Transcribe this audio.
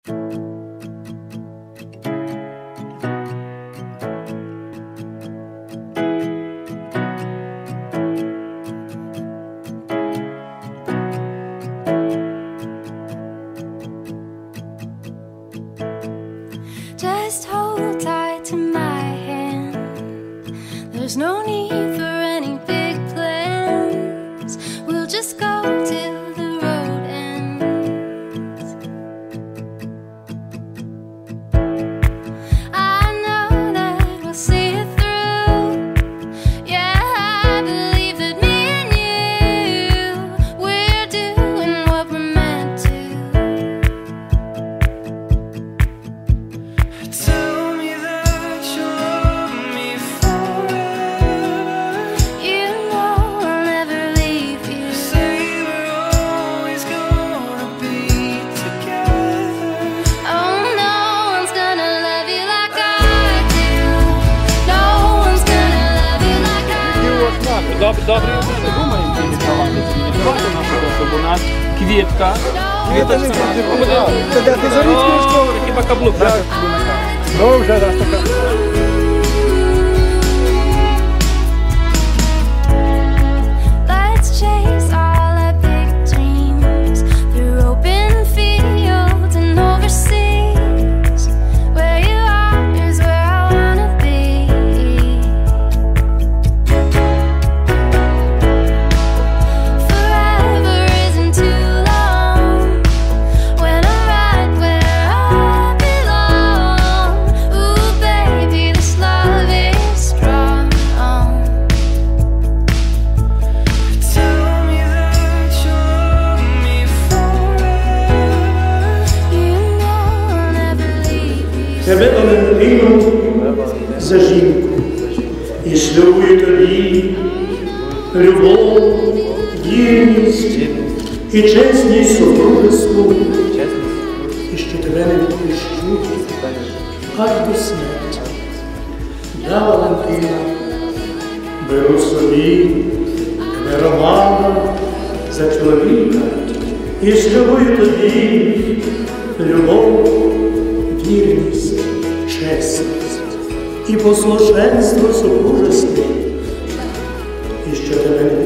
Just hold tight to my hand. There's no need for any big plans. We'll just go till the road ends. I know that we'll see it through. Yeah, I believe that me and you, we're doing what we're meant to. Tell me that you love me forever. You know I'll never leave you. Say we're always gonna be together. Oh, no one's gonna love you like I do. No one's gonna love you like I do. Добре, думаємо, і відкривати нашу душу, бо у нас квітка. Квіта не буде. Ти за річкою школи. Хіба каблук, так? Ну, вже раз така. Let's chase all our big dreams through open fields and overseas. Where you are is where I wanna be. Forever isn't too long when I'm right where I belong. Ooh, baby, this love is strong. Tell me that you love me forever. You know I'll never leave you. Тебе, Валентину, за жінку, і шлюбую тобі любов, вірність і чесність супружеству, і що тебе не відпущу аж до смерті. Я, Валентина, беру собі тебе, Романа, за чоловіка, і шлюбую тобі любов, вірність, чесність і послушенство супружеству, і що тебе не